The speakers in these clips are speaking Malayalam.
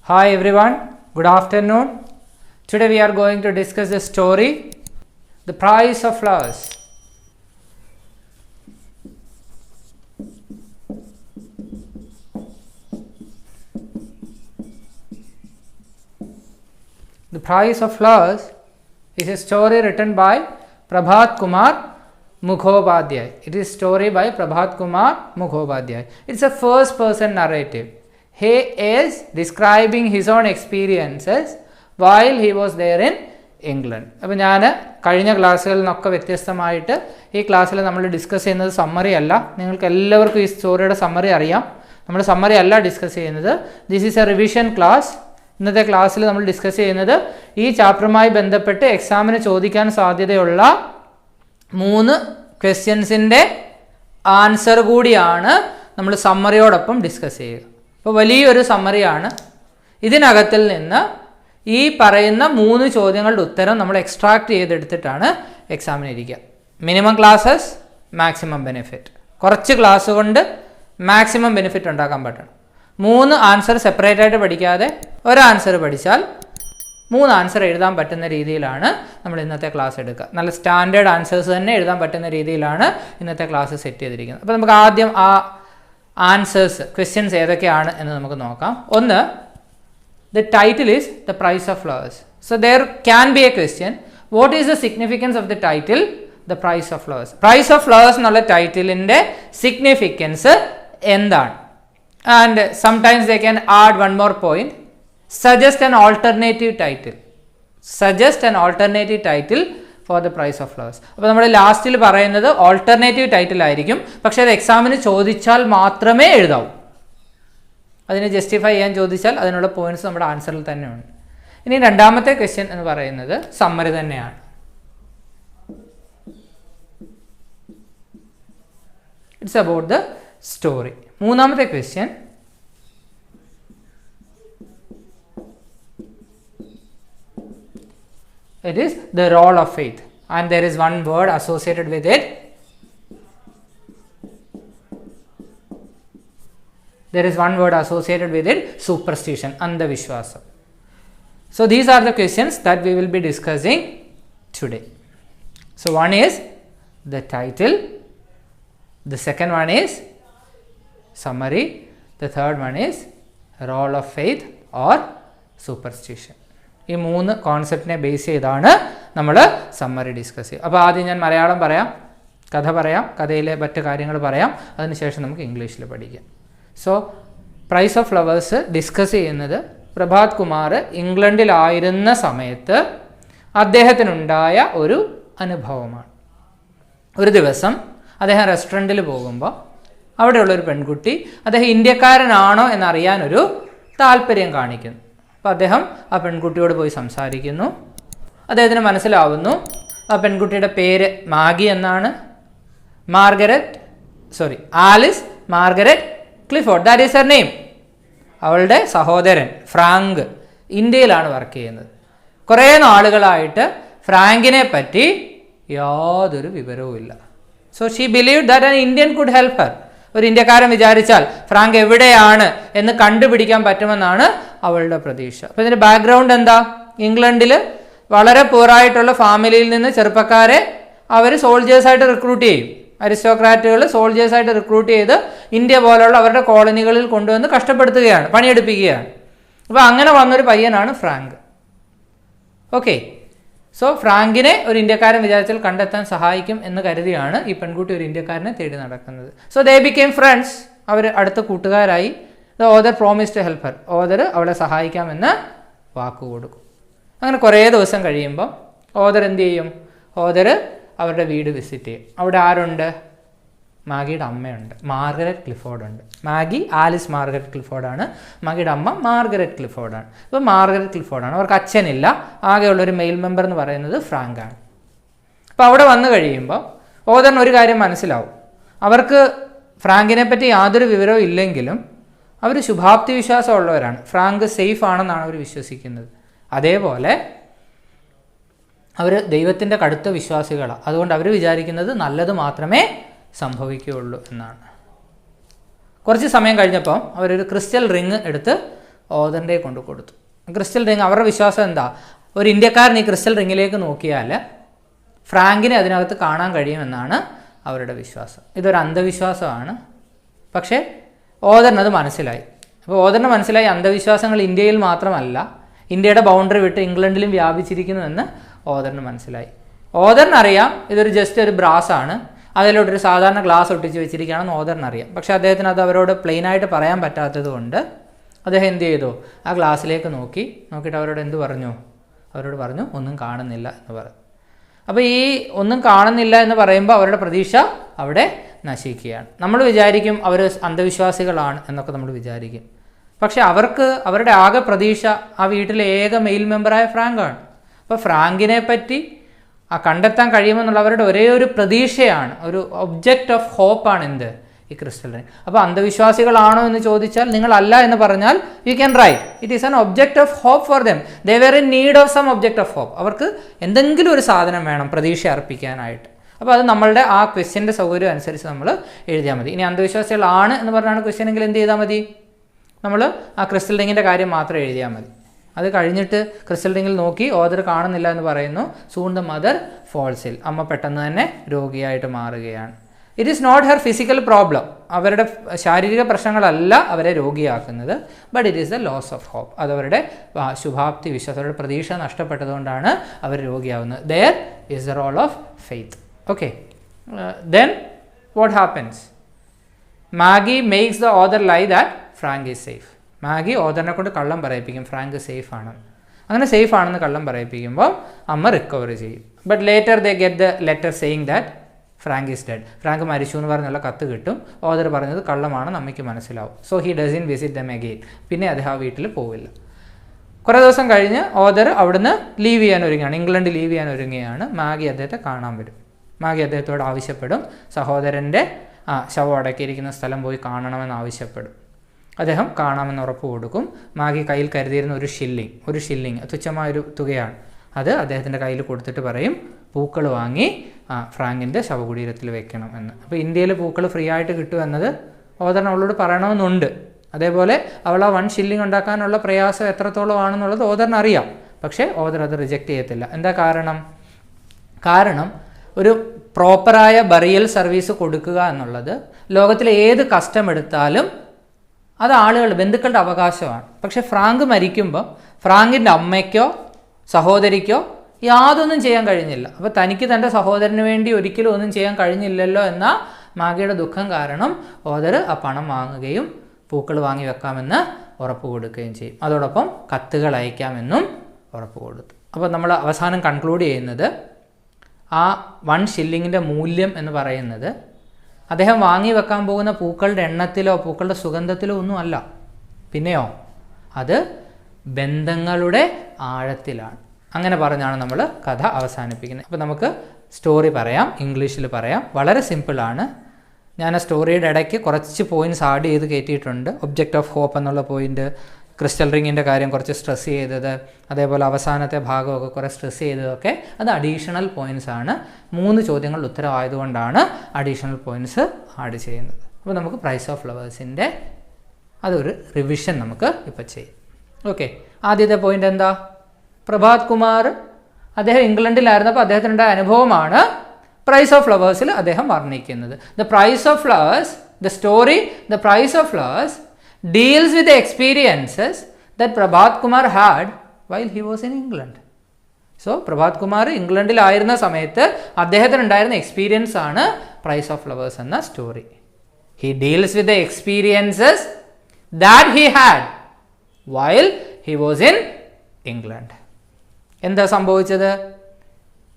Hi everyone, good afternoon. Today we are going to discuss the story, The Price of Flowers. The Price of Flowers is a story written by Prabhat Kumar Mukhopadhyay. It is a story by Prabhat Kumar Mukhopadhyay. It's a first person narrative. He is describing his own experiences while he was there in England. അപ്പോൾ ഞാൻ കഴിഞ്ഞ ക്ലാസ്സുകളിൽ നിന്നൊക്കെ വ്യത്യസ്തമായിട്ട് ഈ ക്ലാസ്സിൽ നമ്മൾ ഡിസ്കസ് ചെയ്യുന്നത് സമ്മറി അല്ല. നിങ്ങൾക്ക് എല്ലാവർക്കും ഈ സ്റ്റോറിയുടെ സമ്മറി അറിയാം. നമ്മൾ സമ്മറി അല്ല ഡിസ്കസ് ചെയ്യുന്നത്. This is A revision class. ഇന്നത്തെ ക്ലാസ്സിൽ നമ്മൾ ഡിസ്കസ് ചെയ്യുന്നത് ഈ ചാപ്റ്ററുമായി ബന്ധപ്പെട്ട് എക്സാമിന് ചോദിക്കാൻ സാധ്യതയുള്ള 3 ക്വസ്റ്റ്യൻസിൻ്റെ ആൻസർ കൂടിയാണ് നമ്മൾ സമ്മറിയോടൊപ്പം ഡിസ്കസ് ചെയ്യുക. അപ്പോൾ വലിയൊരു സമ്മറിയാണ്. ഇതിനകത്തിൽ നിന്ന് ഈ പറയുന്ന 3 ചോദ്യങ്ങളുടെ ഉത്തരം നമ്മൾ എക്സ്ട്രാക്ട് ചെയ്തെടുത്തിട്ടാണ് എക്സാമിന് ഇരിക്കുക. Minimum classes, maximum benefit. കുറച്ച് ക്ലാസ് കൊണ്ട് മാക്സിമം ബെനിഫിറ്റ് ഉണ്ടാക്കാൻ പറ്റണം. 3 ആൻസർ സെപ്പറേറ്റ് ആയിട്ട് പഠിക്കാതെ ഒരു ആൻസർ പഠിച്ചാൽ 3 ആൻസർ എഴുതാൻ പറ്റുന്ന രീതിയിലാണ് നമ്മൾ ഇന്നത്തെ ക്ലാസ് എടുക്കുക. നല്ല സ്റ്റാൻഡേർഡ് ആൻസേഴ്സ് തന്നെ എഴുതാൻ പറ്റുന്ന രീതിയിലാണ് ഇന്നത്തെ ക്ലാസ് സെറ്റ് ചെയ്തിരിക്കുന്നത്. അപ്പോൾ നമുക്ക് ആദ്യം ആ ആൻസേഴ്സ്, ക്വസ്റ്റ്യൻസ് ഏതൊക്കെയാണ് എന്ന് നമുക്ക് നോക്കാം. ഒന്ന്, the title is The Price of Flowers. So there can be a question, what is the significance of the title The Price of Flowers? Price of Flowers എന്നുള്ള ടൈറ്റിലിൻ്റെ സിഗ്നിഫിക്കൻസ് എന്താണ്? And sometimes they can add one more point, suggest an alternative title. Suggest an alternative title for the Price of Flowers. അപ്പോൾ നമ്മൾ ലാസ്റ്റിൽ പറയുന്നത് ഓൾട്ടർനേറ്റീവ് ടൈറ്റിൽ ആയിരിക്കും, പക്ഷേ അത് എക്സാമിന് ചോദിച്ചാൽ മാത്രമേ എഴുതാവൂ. അതിനെ ജസ്റ്റിഫൈ ചെയ്യാൻ ചോദിച്ചാൽ അതിനുള്ള പോയിന്റ്സ് നമ്മുടെ ആൻസറിൽ തന്നെയുണ്ട്. ഇനി രണ്ടാമത്തെ ക്വസ്റ്റ്യൻ എന്ന് പറയുന്നത് സമ്മറി തന്നെയാണ്. It's about the story. മൂന്നാമത്തെ question, it is the role of faith, and there is one word associated with it. There is one word associated with it, superstition, andhavishwasa. So these are the questions that we will be discussing today. So one is the title, the second one is summary, the third one is role of faith or superstition. ഈ 3 കോൺസെപ്റ്റിനെ ബേസ് ചെയ്താണ് നമ്മൾ സമ്മറി ഡിസ്കസ് ചെയ്യുക. അപ്പോൾ ആദ്യം ഞാൻ മലയാളം പറയാം, കഥ പറയാം, കഥയിലെ മറ്റ് കാര്യങ്ങൾ പറയാം, അതിനുശേഷം നമുക്ക് ഇംഗ്ലീഷിൽ പഠിക്കാം. So price of flowers discuss ചെയ്യുന്നത് പ്രഭാത് കുമാർ ഇംഗ്ലണ്ടിലായിരുന്ന സമയത്ത് അദ്ദേഹത്തിനുണ്ടായ ഒരു അനുഭവമാണ്. ഒരു ദിവസം അദ്ദേഹം റെസ്റ്റോറൻറ്റിൽ പോകുമ്പോൾ അവിടെയുള്ളൊരു പെൺകുട്ടി അദ്ദേഹം ഇന്ത്യക്കാരനാണോ എന്നറിയാനൊരു താല്പര്യം കാണിക്കുന്നു. അപ്പോൾ അദ്ദേഹം ആ പെൺകുട്ടിയോട് പോയി സംസാരിക്കുന്നു. അദ്ദേഹത്തിന് മനസ്സിലാവുന്നു ആ പെൺകുട്ടിയുടെ പേര് മാഗി എന്നാണ്. Alice Margaret Clifford, that is her name. അവളുടെ സഹോദരൻ ഫ്രാങ്ക് ഇന്ത്യയിലാണ് വർക്ക് ചെയ്യുന്നത്. കുറേ നാളുകളായിട്ട് ഫ്രാങ്കിനെ പറ്റി യാതൊരു വിവരവും ഇല്ല. So she believed that an Indian could help Har. ഒരു ഇന്ത്യക്കാരൻ വിചാരിച്ചാൽ ഫ്രാങ്ക് എവിടെയാണ് എന്ന് കണ്ടുപിടിക്കാൻ പറ്റുമെന്നാണ് അവളുടെ പ്രതീക്ഷ. അപ്പോൾ ഇതിൻ്റെ ബാക്ക്ഗ്രൗണ്ട് എന്താ? ഇംഗ്ലണ്ടിൽ വളരെ പൂറായിട്ടുള്ള ഫാമിലിയിൽ നിന്ന് ചെറുപ്പക്കാരെ അവർ സോൾജേഴ്സായിട്ട് റിക്രൂട്ട് ചെയ്യും. അരിസ്റ്റോക്രാറ്റുകൾ സോൾജേഴ്സായിട്ട് റിക്രൂട്ട് ചെയ്ത് ഇന്ത്യ പോലുള്ള അവരുടെ കോളനികളിൽ കൊണ്ടുവന്ന് കഷ്ടപ്പെടുത്തുകയാണ്, പണിയെടുപ്പിക്കുകയാണ്. അപ്പോൾ അങ്ങനെ വന്നൊരു പയ്യനാണ് ഫ്രാങ്ക്. ഓക്കെ, സോ ഫ്രാങ്കിനെ ഒരു ഇന്ത്യക്കാരൻ വിചാരിച്ചാൽ കണ്ടെത്താൻ സഹായിക്കും എന്ന് കരുതിയാണ് ഈ പെൺകുട്ടി ഒരു ഇന്ത്യക്കാരനെ തേടി നടക്കുന്നത്. So they became friends. അവർ അടുത്ത കൂട്ടുകാരായി. The author promise to help her. Author അവളെ സഹായിക്കാമെന്ന് വാക്ക് കൊടുക്കും. അങ്ങനെ കുറേ ദിവസം കഴിയുമ്പോൾ ഓദർ എന്ത് ചെയ്യും? ഓദർ അവരുടെ വീട് വിസിറ്റ് ചെയ്യും. അവിടെ ആരുണ്ട്? മാഗിയുടെ അമ്മയുണ്ട്, മാർഗരറ്റ് ക്ലിഫോർഡ് ഉണ്ട്. മാഗി ആലിസ് മാർഗരറ്റ് ക്ലിഫോർഡാണ്. മാഗിയുടെ അമ്മ മാർഗരറ്റ് ക്ലിഫോർഡാണ്. ഇപ്പോൾ മാർഗരറ്റ് ക്ലിഫോർഡാണ്. അവർക്ക് അച്ഛനില്ല. ആകെയുള്ളൊരു മെയിൽ മെമ്പർ എന്ന് പറയുന്നത് ഫ്രാങ്കാണ്. അപ്പോൾ അവിടെ വന്നു കഴിയുമ്പോൾ ഓദറിന് ഒരു കാര്യം മനസ്സിലാവും. അവർക്ക് ഫ്രാങ്കിനെ പറ്റി യാതൊരു വിവരവും ഇല്ലെങ്കിലും അവർ ശുഭാപ്തി വിശ്വാസമുള്ളവരാണ്. ഫ്രാങ്ക് സേഫ് ആണെന്നാണ് അവർ വിശ്വസിക്കുന്നത്. അതേപോലെ അവർ ദൈവത്തിൻ്റെ കടുത്ത വിശ്വാസികളാണ്. അതുകൊണ്ട് അവർ വിചാരിക്കുന്നത് നല്ലത് മാത്രമേ സംഭവിക്കുകയുള്ളൂ എന്നാണ്. കുറച്ച് സമയം കഴിഞ്ഞപ്പോൾ അവരൊരു ക്രിസ്റ്റൽ റിങ് എടുത്ത് ഓദറിൻ്റെ കൊണ്ട് കൊടുത്തു. ക്രിസ്റ്റൽ റിങ് അവരുടെ വിശ്വാസം എന്താ? ഒരു ഇന്ത്യക്കാരൻ ഈ ക്രിസ്റ്റൽ റിങ്ങിലേക്ക് നോക്കിയാൽ ഫ്രാങ്കിനെ അതിനകത്ത് കാണാൻ കഴിയുമെന്നാണ് അവരുടെ വിശ്വാസം. ഇതൊരു അന്ധവിശ്വാസമാണ്. പക്ഷേ ഓദറിനത് മനസ്സിലായി. അപ്പോൾ ഓദറിന് മനസ്സിലായി അന്ധവിശ്വാസങ്ങൾ ഇന്ത്യയിൽ മാത്രമല്ല, ഇന്ത്യയുടെ ബൗണ്ടറി വിട്ട് ഇംഗ്ലണ്ടിലും വ്യാപിച്ചിരിക്കുന്നുവെന്ന് ഓദറിന് മനസ്സിലായി. ഓദറിനറിയാം ഇതൊരു ജസ്റ്റ് ഒരു ബ്രാസാണ്, അതിലോട്ടൊരു സാധാരണ ഗ്ലാസ് ഒട്ടിച്ച് വെച്ചിരിക്കുകയാണെന്ന് ഓദറിനറിയാം. പക്ഷേ അദ്ദേഹത്തിന് അത് അവരോട് പ്ലെയിനായിട്ട് പറയാൻ പറ്റാത്തത് കൊണ്ട് അദ്ദേഹം എന്ത് ചെയ്തു? ആ ഗ്ലാസ്സിലേക്ക് നോക്കിയിട്ട് അവരോട് എന്ത് പറഞ്ഞു? അവരോട് പറഞ്ഞു ഒന്നും കാണുന്നില്ല എന്ന് പറഞ്ഞു. അപ്പോൾ ഈ ഒന്നും കാണുന്നില്ല എന്ന് പറയുമ്പോൾ അവരുടെ പ്രതീക്ഷ അവിടെ നശിക്കുകയാണ്. നമ്മൾ വിചാരിക്കും അവർ അന്ധവിശ്വാസികളാണ് എന്നൊക്കെ നമ്മൾ വിചാരിക്കും. പക്ഷെ അവരുടെ ആകെ പ്രതീക്ഷ ആ വീട്ടിലെ ഏക മെയിൽ മെമ്പറായ ഫ്രാങ്കാണ്. അപ്പോൾ ഫ്രാങ്കിനെ പറ്റി കണ്ടെത്താൻ കഴിയുമെന്നുള്ള അവരുടെ ഒരേ ഒരു പ്രതീക്ഷയാണ്, ഒരു ഒബ്ജക്റ്റ് ഓഫ് ഹോപ്പാണ് എന്ത്? ഈ ക്രിസ്റ്റൽ റിംഗ്. അപ്പോൾ അന്ധവിശ്വാസികളാണോ എന്ന് ചോദിച്ചാൽ നിങ്ങളല്ല എന്ന് പറഞ്ഞാൽ you can write it is an object of hope for them. They were in need of some object of hope. അവർക്ക് എന്തെങ്കിലും ഒരു സാധനം വേണം പ്രതീക്ഷ അർപ്പിക്കാനായിട്ട്. അപ്പോൾ അത് നമ്മളുടെ ആ ക്വസ്റ്റ്യൻ്റെ സൗകര്യം അനുസരിച്ച് നമ്മൾ എഴുതിയാൽ മതി. ഇനി അന്ധവിശ്വാസികളാണ് എന്ന് പറഞ്ഞാണ് ക്വസ്റ്റ്യൻ എങ്കിൽ എന്ത് ചെയ്താൽ മതി? നമ്മൾ ആ ക്രിസ്റ്റൽ റിങ്ങിൻ്റെ കാര്യം മാത്രം എഴുതിയാൽ മതി. അത് കഴിഞ്ഞിട്ട് ക്രിസ്റ്റൽ റിങ്ങിൽ നോക്കി ഓദർ കാണുന്നില്ല എന്ന് പറയുന്നു. സൂൺ ദ മദർ ഫോൾസ് ഇൽ. അമ്മ പെട്ടെന്ന് തന്നെ രോഗിയായിട്ട് മാറുകയാണ്. It is not her physical problem. അവരുടെ ശാരീരിക പ്രശ്നങ്ങളല്ല അവരെ രോഗിയാക്കുന്നത്. But it is the loss of hope. അതവരുടെ ശുഭാപ്തി വിശ്വാസം, അവരുടെ പ്രതീക്ഷ നഷ്ടപ്പെട്ടതുകൊണ്ടാണ് അവർ രോഗിയാവുന്നത്. There is the role of faith. Okay, then what happens? Maggie makes the author lie that Frank is safe. Maggie ഓദറിനെ കൊണ്ട് കള്ളം പറയിപ്പിക്കും ഫ്രാങ്ക് സേഫ് ആണ്. അങ്ങനെ സേഫ് ആണെന്ന് കള്ളം പറയിപ്പിക്കുമ്പോൾ അമ്മ റിക്കവർ ചെയ്യും. But later they get the letter saying that Frank is dead. Frank മരിച്ചു എന്ന് പറഞ്ഞുള്ള കത്ത് കിട്ടും. ഓദർ പറഞ്ഞത് കള്ളമാണെന്ന് അമ്മയ്ക്ക് മനസ്സിലാവും. So he doesn't visit dum again. പിന്നെ അദ്ദേഹം ആ വീട്ടിൽ പോവില്ല. കുറേ ദിവസം കഴിഞ്ഞ് ഓദർ അവിടുന്ന് ലീവ് ചെയ്യാൻ ഒരുങ്ങുകയാണ്, ഇംഗ്ലണ്ട് ലീവ് ചെയ്യാൻ ഒരുങ്ങുകയാണ്. മാഗി അദ്ദേഹത്തെ കാണാൻ വരും. മാഗി അദ്ദേഹത്തോട് ആവശ്യപ്പെടും, സഹോദരൻ്റെ ശവം അടക്കിയിരിക്കുന്ന സ്ഥലം പോയി കാണണമെന്ന് ആവശ്യപ്പെടും. അദ്ദേഹം കാണാമെന്ന് ഉറപ്പ് കൊടുക്കും. മാഗി കയ്യിൽ കരുതിയിരുന്ന ഒരു ഷില്ലിങ് തുച്ഛമായൊരു തുകയാണ്, അത് അദ്ദേഹത്തിൻ്റെ കയ്യിൽ കൊടുത്തിട്ട് പറയും പൂക്കൾ വാങ്ങി ഫ്രാങ്കിൻ്റെ ശവകുടീരത്തിൽ വെക്കണം എന്ന്. അപ്പോൾ ഇന്ത്യയിൽ പൂക്കൾ ഫ്രീ ആയിട്ട് കിട്ടുമെന്നത് ഓദറിന് അവളോട് പറയണമെന്നുണ്ട്. അതേപോലെ അവൾ ആ 1 ഷില്ലിങ് ഉണ്ടാക്കാനുള്ള പ്രയാസം എത്രത്തോളം ആണെന്നുള്ളത് ഓദറിന് അറിയാം. പക്ഷേ ഓദർ അത് റിജക്റ്റ് ചെയ്യത്തില്ല. എന്താ കാരണം ഒരു പ്രോപ്പറായ ബറിയൽ സർവീസ് കൊടുക്കുക എന്നുള്ളത് ലോകത്തിലെ ഏത് കസ്റ്റം എടുത്താലും അത് ബന്ധുക്കളുടെ അവകാശമാണ്. പക്ഷെ ഫ്രാങ്ക് മരിക്കുമ്പോൾ ഫ്രാങ്കിൻ്റെ അമ്മയ്ക്കോ സഹോദരിക്കോ യാതൊന്നും ചെയ്യാൻ കഴിഞ്ഞില്ല. അപ്പോൾ തനിക്ക് തൻ്റെ സഹോദരന് വേണ്ടി ഒരിക്കലും ഒന്നും ചെയ്യാൻ കഴിഞ്ഞില്ലല്ലോ എന്ന മാഗിയുടെ ദുഃഖം കാരണം ഓദർ ആ പണം വാങ്ങുകയും പൂക്കൾ വാങ്ങി വെക്കാമെന്ന് ഉറപ്പ് കൊടുക്കുകയും ചെയ്യും. അതോടൊപ്പം കത്തുകൾ അയക്കാമെന്നും ഉറപ്പ് കൊടുത്തു. അപ്പോൾ നമ്മൾ അവസാനം കൺക്ലൂഡ് ചെയ്യുന്നത് ആ 1 ഷില്ലിങ്ങിൻ്റെ മൂല്യം എന്ന് പറയുന്നത് അദ്ദേഹം വാങ്ങി വെക്കാൻ പോകുന്ന പൂക്കളുടെ എണ്ണത്തിലോ പൂക്കളുടെ സുഗന്ധത്തിലോ ഒന്നും അല്ല. പിന്നെയോ അത് ബന്ധങ്ങളുടെ ആഴത്തിലാണ്. അങ്ങനെ പറഞ്ഞാണ് നമ്മൾ കഥ അവസാനിപ്പിക്കുന്നത്. അപ്പോൾ നമുക്ക് സ്റ്റോറി പറയാം, ഇംഗ്ലീഷിൽ പറയാം. വളരെ സിമ്പിളാണ്. ഞാൻ ആ സ്റ്റോറിയുടെ ഇടയ്ക്ക് കുറച്ച് പോയിൻറ്റ്സ് ആഡ് ചെയ്ത് കയറ്റിയിട്ടുണ്ട്. ഒബ്ജക്റ്റ് ഓഫ് ഹോപ്പ് എന്നുള്ള പോയിൻ്റ്, ക്രിസ്റ്റൽ റിങ്ങിൻ്റെ കാര്യം കുറച്ച് സ്ട്രെസ് ചെയ്തത്, അതേപോലെ അവസാനത്തെ ഭാഗമൊക്കെ കുറേ സ്ട്രെസ് ചെയ്തതൊക്കെ അത് അഡീഷണൽ പോയിൻറ്റ്സ് ആണ്. 3 ചോദ്യങ്ങളുടെ ഉത്തരവായതുകൊണ്ടാണ് അഡീഷണൽ പോയിൻറ്റ്സ് ആഡ് ചെയ്യുന്നത്. അപ്പോൾ നമുക്ക് പ്രൈസ് ഓഫ് ഫ്ലവേഴ്സിൻ്റെ അതൊരു റിവിഷൻ നമുക്ക് ഇപ്പോൾ ചെയ്യാം. ഓക്കെ, ആദ്യത്തെ പോയിൻ്റ് എന്താ? പ്രഭാത് കുമാർ അദ്ദേഹം ഇംഗ്ലണ്ടിലായിരുന്നപ്പോൾ അദ്ദേഹത്തിനുണ്ടായ അനുഭവമാണ് പ്രൈസ് ഓഫ് ഫ്ലവേഴ്സിൽ അദ്ദേഹം വർണ്ണിക്കുന്നത്. The price of flowers, the story the price of flowers deals with the experiences that Prabhat Kumar had while he was in England. So Prabhat Kumar ഇംഗ്ലണ്ടിലായിരുന്ന സമയത്ത് അദ്ദേഹത്തിനുണ്ടായിരുന്ന എക്സ്പീരിയൻസ് ആണ് പ്രൈസ് ഓഫ് ഫ്ലവേഴ്സ് എന്ന story. He deals with the experiences that he had while he was in England. എന്താ സംഭവിച്ചത്?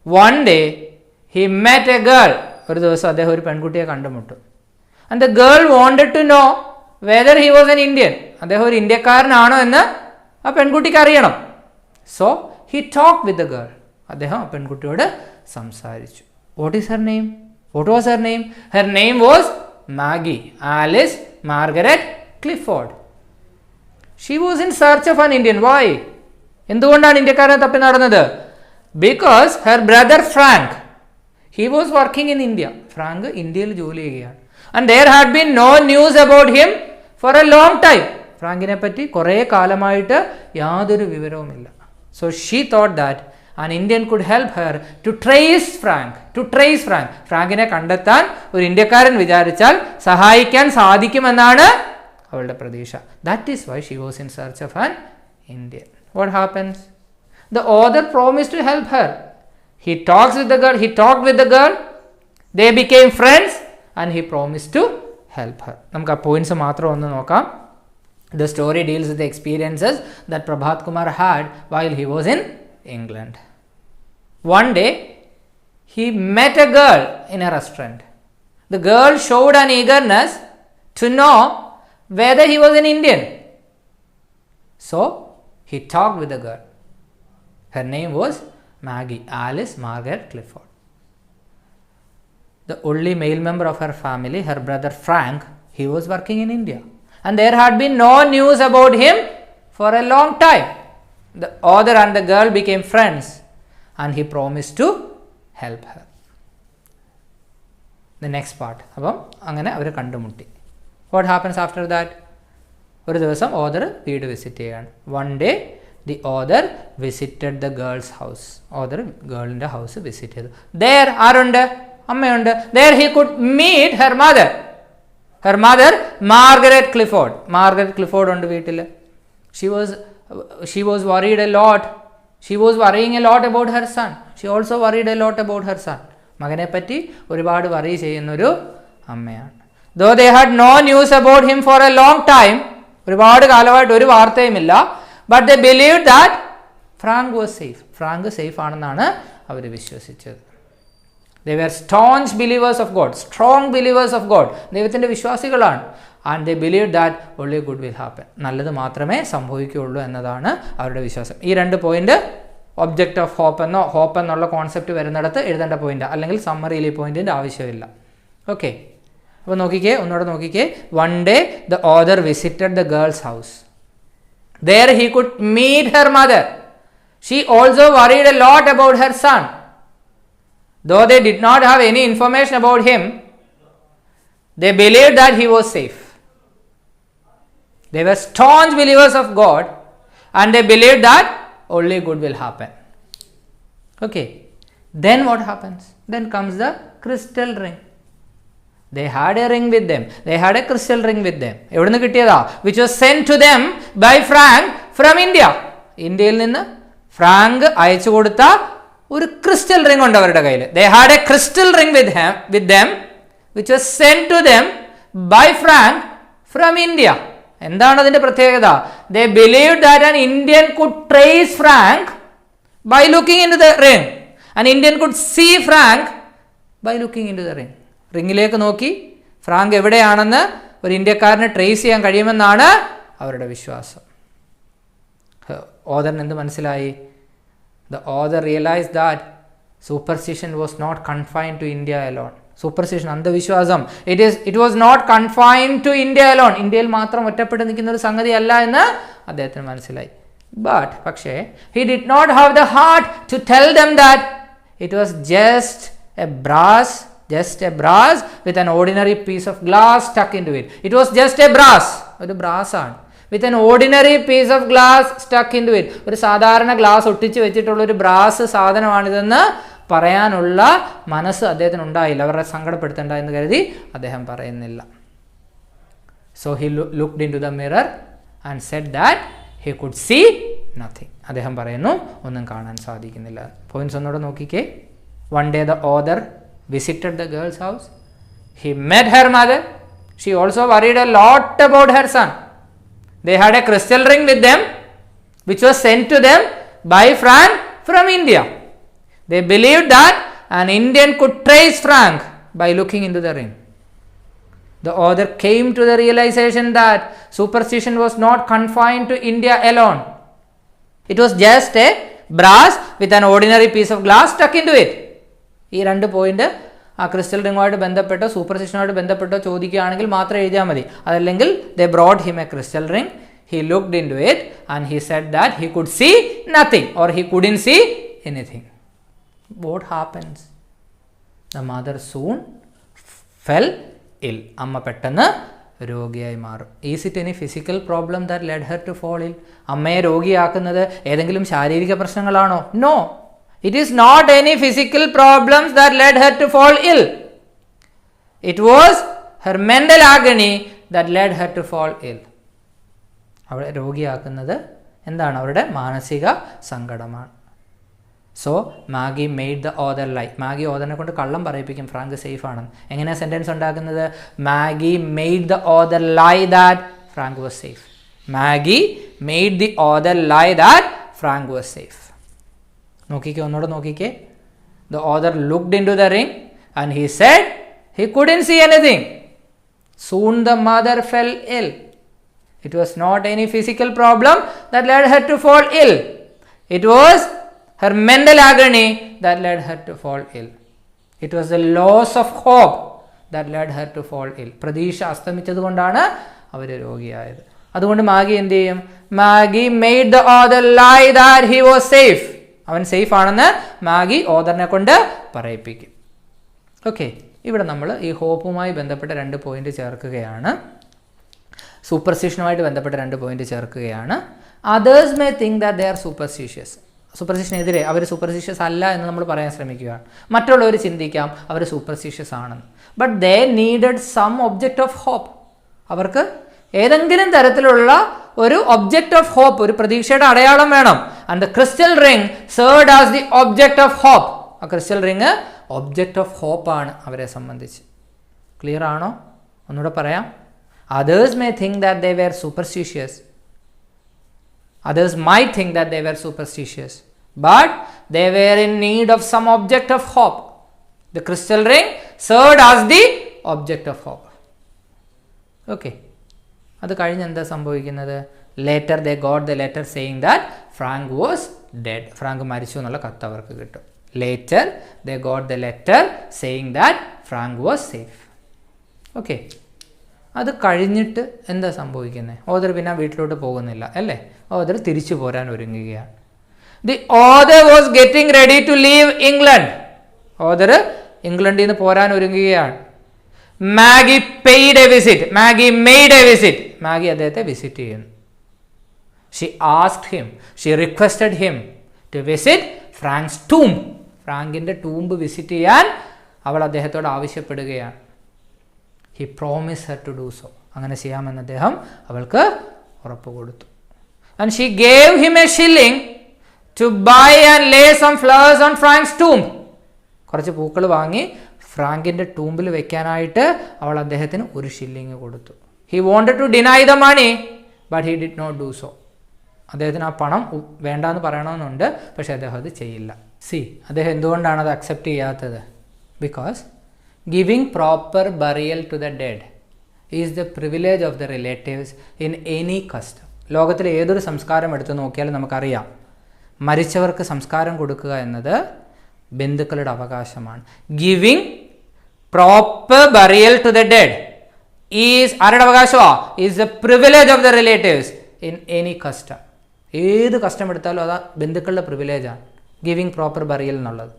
One day he met a girl. ഒരു ദിവസം അദ്ദേഹം ഒരു പെൺകുട്ടിയെ കണ്ടുമുട്ടും. And the girl wanted to know whether he was an Indian. അദ്ദേഹം ഒരു ഇന്ത്യക്കാരനാണോ എന്ന് ആ പെൺകുട്ടിക്ക് അറിയണം. So he talked with the girl. അദ്ദേഹം ആ പെൺകുട്ടിയോട് സംസാരിച്ചു. What is her name? What was her name? Her name was Maggie Alice Margaret Clifford. She was in search of an Indian. Why? എന്തുകൊണ്ടാണ് ഇന്ത്യക്കാരനെ തപ്പി നടന്നത്? Because her brother Frank, he was working in India. Frank ഇന്ത്യയിൽ ജോലി ചെയ്യുകയാണ്. And there had been no news about him for a long time. ഫ്രാങ്കിനെ പറ്റി കുറേ കാലമായിട്ട് യാതൊരു വിവരവുമില്ല. So she thought that an Indian could help her to trace Frank. ഫ്രാങ്കിനെ കണ്ടെത്താൻ ഒരു ഇന്ത്യക്കാരൻ വിചാരിച്ചാൽ സഹായിക്കാൻ സാധിക്കുമെന്നാണ് അവളുടെ പ്രതീക്ഷ. That is why she was in search of an Indian. What happens? The author promised to help her. He talked with the girl. They became friends and he promised to help her. നമുക്ക് ആ പോയിന്റ്സ് മാത്രം ഒന്ന് നോക്കാം. The story deals with the experiences that Prabhat Kumar had while he was in England. One day he met a girl in a restaurant. The girl showed an eagerness to know whether he was an Indian. So he talked with the girl. Her name was Alice Margaret Clifford. The only male member of her family, her brother Frank, he was working in India. And there had been no news about him for a long time. The author and the girl became friends and he promised to help her. The next part. അപ്പം അങ്ങനെ അവർ കണ്ടുമുട്ടി. What happens after that? ഒരു ദിവസം ഓതർ വീട് വിസിറ്റ് ചെയ്യുകയാണ്. One day the author visited the girl's house. Author ഗേളിൻ്റെ ഹൗസ് വിസിറ്റ് ചെയ്തു. There ആരുണ്ട്? അമ്മയുണ്ട്. There he could meet her mother. Her mother, Margaret Clifford. Margaret Clifford ഉണ്ട് വീട്ടിൽ. She was worried a lot. She was worrying a lot about her son. She also worried a lot about her son. മകനെ പറ്റി ഒരുപാട് വറി ചെയ്യുന്നൊരു അമ്മയാണ്. Though they had no news about him for a long time, ഒരുപാട് കാലമായിട്ട് ഒരു വാർത്തയുമില്ല, but they believed that Frank was safe. Frank safe ആണെന്നാണ് അവർ വിശ്വസിച്ചത്. They were staunch believers of God, strong believers of God. ദൈവത്തിൻ്റെ വിശ്വാസികളാണ്. And they believed that only good will happen. നല്ലത് മാത്രമേ സംഭവിക്കുകയുള്ളൂ എന്നതാണ് അവരുടെ വിശ്വാസം. ഈ രണ്ട് പോയിന്റ് ഒബ്ജക്റ്റ് ഓഫ് ഹോപ്പ് എന്നുള്ള കോൺസെപ്റ്റ് വരുന്നിടത്ത് എഴുതേണ്ട പോയിന്റ്, അല്ലെങ്കിൽ സമ്മറിയിൽ ഈ പോയിന്റിൻ്റെ ആവശ്യമില്ല. ഓക്കെ, അപ്പോൾ നോക്കിക്കേ, ഒന്നുകൂടെ നോക്കിക്കേ. One day the author visited the girl's house. There he could meet her mother. She also worried a lot about her son. Though they did not have any information about him, they believed that he was safe. They were staunch believers of God and they believed that only good will happen. Okay, then what happens? Then comes the crystal ring. They had a ring with them. They had a crystal ring with them. എവിടുന്ന് കിട്ടിയതാ? Which was sent to them by Frank from India. ഇന്ത്യയിൽ നിന്ന് ഫ്രാങ്ക് അയച്ചു കൊടുത്ത ഒരു ക്രിസ്റ്റൽ റിംഗ് ഉണ്ട് അവരുടെ കയ്യിൽ. They had a crystal ring with them which was sent to them by Frank from India. എന്താണ് അതിൻ്റെ പ്രത്യേകത? They believed that an Indian could trace Frank by looking into the ring. An Indian could see Frank by looking into the ring. റിങ്ങിലേക്ക് നോക്കി ഫ്രാങ്ക് എവിടെയാണെന്ന് ഒരു ഇന്ത്യക്കാരനെ ട്രേസ് ചെയ്യാൻ കഴിയുമെന്നാണ് അവരുടെ വിശ്വാസം. ഓതറിന് എന്ത് മനസ്സിലായി? The author realized that superstition was not confined to India alone. Superstition, അന്ധവിശ്വാസം, it was not confined to India alone. ഇന്ത്യയിൽ മാത്രം ഒറ്റപ്പെട്ട് നിൽക്കുന്ന ഒരു സംഗതി അല്ല എന്ന് അദ്ദേഹത്തിന് മനസ്സിലായി. പക്ഷേ he did not have the heart to tell them that it was just a brass with an ordinary piece of glass stuck into it. It was just a brass, ഒരു ബ്രാസ് ആണ്, with an ordinary piece of glass stuck into it. ഒരു സാധാരണ ഗ്ലാസ് ഒട്ടിച്ച് വെച്ചിട്ടുള്ള ഒരു ബ്രാസ് സാധനമാണിതെന്ന് പറയാനുള്ള മനസ്സ് അദ്ദേഹത്തിന് ഉണ്ടായില്ല. അവരെ സങ്കടപ്പെടുത്തേണ്ട എന്ന് കരുതി അദ്ദേഹം പറയുന്നില്ല. So he looked into the mirror and said that he could see nothing. അദ്ദേഹം പറയുന്നു ഒന്നും കാണാൻ സാധിക്കുന്നില്ല. പോയിന്റ്സ് ഒന്നുകൂടെ നോക്കിക്കേ. One day the author visited the girl's house. He met her mother. She also worried a lot about her son. They had a crystal ring with them which was sent to them by Frank from India. They believed that an Indian could trace Frank by looking into the ring. The author came to the realization that superstition was not confined to India alone. It was just a brass with an ordinary piece of glass stuck into it. ഈ രണ്ട് പോയിന്റ് ആ ക്രിസ്റ്റൽ റിങ്ങുമായിട്ട് ബന്ധപ്പെട്ടോ സൂപ്പർസ്റ്റിഷനുമായിട്ട് ബന്ധപ്പെട്ടോ ചോദിക്കുകയാണെങ്കിൽ മാത്രം എഴുതിയാൽ മതി. അതല്ലെങ്കിൽ they brought him a crystal ring. He looked into it and he said that he could see nothing or he couldn't see anything. What happens? The mother soon fell ill. അമ്മ പെട്ടെന്ന് രോഗിയായി മാറും. Is it any physical problem that led her to fall ill? അമ്മയെ രോഗിയാക്കുന്നത് ഏതെങ്കിലും ശാരീരിക പ്രശ്നങ്ങളാണോ? No, it is not any physical problems that led her to fall ill. It was her mental agony that led her to fall ill. അവളെ രോഗിയാക്കുന്നത് എന്താണ്? അവരുടെ മാനസിക സങ്കടമാണ്. So Maggie made the author lie. Maggie ഓദറിനെ കൊണ്ട് കള്ളം പറയിപ്പിക്കും ഫ്രാങ്ക് സേഫ് ആണെന്ന്. എങ്ങനെയാണ് സെൻറ്റൻസ് ഉണ്ടാക്കുന്നത്? Maggie made the author lie that Frank was safe. Maggie made the other lie that Frank was safe. നോക്കിക്കേ, ഒന്നുകൂടെ നോക്കിക്കേ. The other looked into the ring and he said he couldn't see anything. Soon the mother fell ill. It was not any physical problem that led her to fall ill. It was her mental agony that led her to fall ill. It was the loss of hope that led her to fall ill. പ്രതീക്ഷ അസ്തമിച്ചത് കൊണ്ടാണ് അവർ രോഗിയായത്. അതുകൊണ്ട് മാഗി എന്ത് ചെയ്യും? Maggie made the author lie that he was safe. അവൻ സേഫ് ആണെന്ന് മാഗി ഓദറിനെ കൊണ്ട് പറയിപ്പിക്കും. ഓക്കെ, ഇവിടെ നമ്മൾ ഈ ഹോപ്പുമായി ബന്ധപ്പെട്ട 2 പോയിന്റ് ചേർക്കുകയാണ്. സൂപ്പർസ്റ്റിഷനുമായിട്ട് ബന്ധപ്പെട്ട 2 പോയിന്റ് ചേർക്കുകയാണ്. Others may think that they are superstitious. സൂപ്പർസ്റ്റിഷനെതിരെ അവർ സൂപ്പർസ്റ്റിഷ്യസ് അല്ല എന്ന് നമ്മൾ പറയാൻ ശ്രമിക്കുകയാണ്. മറ്റുള്ളവർ ചിന്തിക്കാം അവർ സൂപ്പർസ്റ്റിഷ്യസ് ആണെന്ന്. But they needed some object of hope. അവർക്ക് ഏതെങ്കിലും തരത്തിലുള്ള ഒരു ഒബ്ജക്റ്റ് ഓഫ് ഹോപ്പ്, ഒരു പ്രതീക്ഷയുടെ അടയാളം വേണം. And the crystal ring served as the object of hope. ആ ക്രിസ്റ്റൽ റിംഗ് ഒബ്ജക്റ്റ് ഓഫ് ഹോപ്പാണ് അവരെ സംബന്ധിച്ച്. ക്ലിയർ ആണോ? ഒന്നുകൂടെ പറയാം. Others may think that they were superstitious. Others might think that they were superstitious. But they were in need of some object of hope. The crystal ring served as the object of hope. Okay. അത് കഴിഞ്ഞ് എന്താ സംഭവിക്കുന്നത്? Later they got the letter saying that Frank was dead. Frank മരിച്ചു എന്നുള്ള കത്ത് അവർക്ക് കിട്ടും. Later they got the letter saying that Frank was safe. Okay. അത് കഴിഞ്ഞിട്ട് എന്താ സംഭവിക്കുന്നത്? ഓദർ പിന്നെ വീട്ടിലോട്ട് പോകുന്നില്ല അല്ലേ? ഓദർ തിരിച്ചു പോരാൻ ഒരുങ്ങുകയാണ്. The author was getting ready to leave England. Author ഇംഗ്ലണ്ടിൽ നിന്ന് പോരാൻ ഒരുങ്ങുകയാണ്. Maggie paid a visit. Maggie made a visit. Maggie അദ്ദേഹത്തെ വിസിറ്റ് ചെയ്യുന്നു. She asked him, she requested him to visit Frank's tomb. ഫ്രാങ്കിൻ്റെ ടൂംബ് വിസിറ്റ് ചെയ്യാൻ അവൾ അദ്ദേഹത്തോട് ആവശ്യപ്പെടുകയാണ്. He promised her to do so. അങ്ങനെ ചെയ്യാമെന്ന് അദ്ദേഹം അവൾക്ക് ഉറപ്പ് കൊടുത്തു. And she gave him a shilling to buy and lay some flowers on Frank's tomb. കുറച്ച് പൂക്കൾ വാങ്ങി ഫ്രാങ്കിൻ്റെ ടൂംബിൽ വെക്കാനായിട്ട് അവൾ അദ്ദേഹത്തിന് 1 ഷില്ലിങ് കൊടുത്തു. He wanted to deny the money, but he did not do so. അദ്ദേഹത്തിന് ആ പണം വേണ്ടാന്ന് പറയണമെന്നുണ്ട്, പക്ഷെ അദ്ദേഹം അത് ചെയ്യില്ല. അദ്ദേഹം എന്തുകൊണ്ടാണ് അത് അക്സെപ്റ്റ് ചെയ്യാത്തത്? Because giving proper burial to the dead is the privilege of the relatives in any custom. ലോകത്തിലെ ഏതൊരു സംസ്കാരം എടുത്തു നോക്കിയാലും നമുക്കറിയാം, മരിച്ചവർക്ക് സംസ്കാരം കൊടുക്കുക എന്നത് ബന്ധുക്കളുടെ അവകാശമാണ്. Giving proper burial to the dead is ആരുടെ അവകാശമാണ്? Is the privilege of the relatives in any custom. ഏത് കസ്റ്റം എടുത്താലും അത് ബന്ധുക്കളുടെ പ്രിവിലേജാണ്, ഗിവിങ് പ്രോപ്പർ ബറിയൽ എന്നുള്ളത്.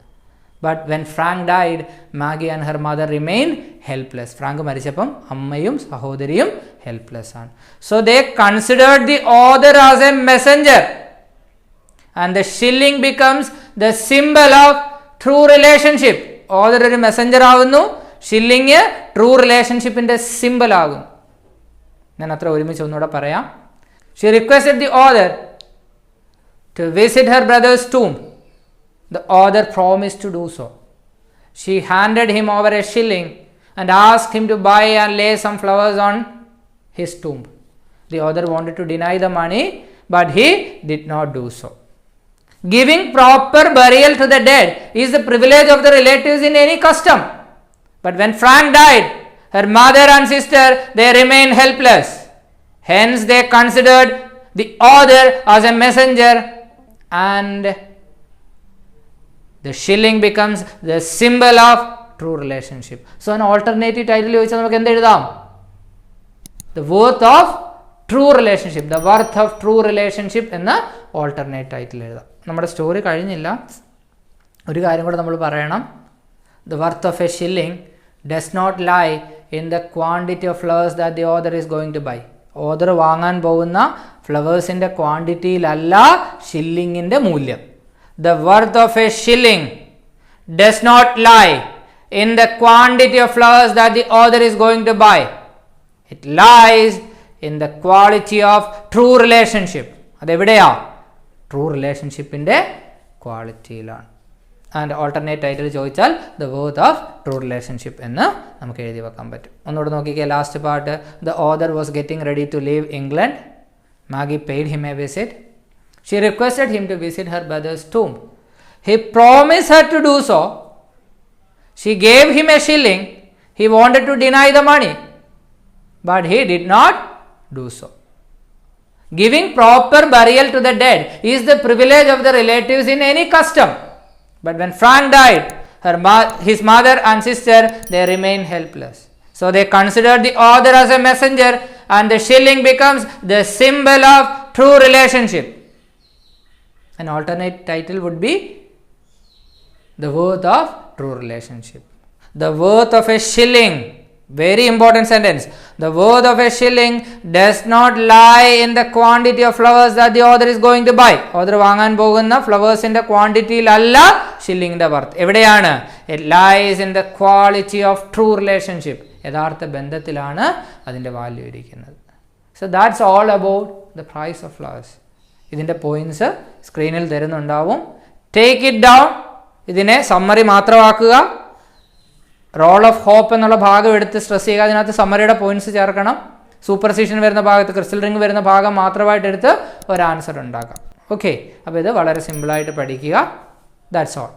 But when Frank died, Maggie and her mother remained helpless. ഫ്രാങ്ക് മരിച്ചപ്പം അമ്മയും സഹോദരിയും ഹെൽപ്ലെസ് ആണ്. So they considered the author as a messenger, and the shilling becomes the symbol of true relationship. author ഒരു മെസ്സഞ്ചർ ആകുന്നു, ഷില്ലിങ് ട്രൂ റിലേഷൻഷിപ്പിന്റെ സിമ്പിൾ ആകുന്നു. ഞാൻ അത്ര ഒരുമിച്ച് ഒന്നുകൂടെ പറയാം. She requested the author to visit her brother's tomb. The author promised to do so. She handed him over a shilling and asked him to buy and lay some flowers on his tomb. The author wanted to deny the money, but he did not do so. Giving proper burial to the dead is the privilege of the relatives in any custom. But when Frank died, her mother and sister, they remained helpless. Hence they considered the author as a messenger, and the shilling becomes the symbol of true relationship. So an alternative title ചോദിച്ചാൽ നമുക്ക് എന്ത് എഴുതാം? The worth of true relationship, the worth of true relationship എന്ന alternate title എഴുതാം. നമ്മുടെ സ്റ്റോറി കഴിഞ്ഞില്ല, ഒരു കാര്യം കൂടെ നമ്മൾ പറയണം. The worth of a shilling does not lie in the quantity of flowers that the author is going to buy. Author വാങ്ങാൻ പോകുന്ന ഫ്ലവേഴ്സിൻ്റെ ക്വാണ്ടിറ്റിയിലല്ല ഷില്ലിങ്ങിൻ്റെ മൂല്യം. The worth of a shilling does not lie in the quantity of flowers that the author is going to buy. It lies in the quality of true relationship. അതെവിടെയാ? ട്രൂ റിലേഷൻഷിപ്പിൻ്റെ ക്വാളിറ്റിയിലാണ്. ആൻഡ് ഓൾട്ടർനേറ്റ് ടൈറ്റിൽ ചോദിച്ചാൽ the worth of true relationship എന്ന് നമുക്ക് എഴുതി വെക്കാൻ പറ്റും. ഒന്നുകൂടെ നോക്കിക്കേ last part. The author was getting ready to leave England. Maggie paid him a visit. She requested him to visit her brother's tomb. He promised her to do so. She gave him a shilling. He wanted to deny the money, but he did not do so. Giving proper burial to the dead is the privilege of the relatives in any custom. But when Frank died, his mother and sister, they remained helpless. So they considered the author as a messenger, and the shilling becomes the symbol of true relationship. An alternate title would be the worth of true relationship. The worth of a shilling, very important sentence. The worth of a shilling does not lie in the quantity of flowers that the author is going to buy. Author വാങ്ങാൻ പോകുന്ന ഫ്ലവേഴ്സിന്റെ ക്വാണ്ടിറ്റിയിലല്ല ഷില്ലിങ്ങിന്റെ വർത്ത്. എവിടെയാണ്? It lies in the quality of true relationship. യഥാർത്ഥ ബന്ധത്തിലാണ് അതിൻ്റെ വാല്യൂ ഇരിക്കുന്നത്. So that's all about the price of flowers. ഇതിൻ്റെ പോയിന്റ്സ് സ്ക്രീനിൽ തരുന്നുണ്ടാവും. Take it down. ഇതിനെ സമ്മറി മാത്രമാക്കുക. റോൾ ഓഫ് ഹോപ്പ് എന്നുള്ള ഭാഗം എടുത്ത് സ്ട്രെസ് ചെയ്യുക. അതിനകത്ത് സമ്മറിയുടെ പോയിന്റ്സ് ചേർക്കണം. സൂപ്പർസിഷൻ വരുന്ന ഭാഗത്ത് ക്രിസ്റ്റൽ റിംഗ് വരുന്ന ഭാഗം മാത്രമായിട്ട് എടുത്ത് ഒരു ആൻസർ ഉണ്ടാക്കാം. ഓക്കെ, അപ്പോൾ ഇത് വളരെ സിമ്പിളായിട്ട് പഠിക്കുക. That's all.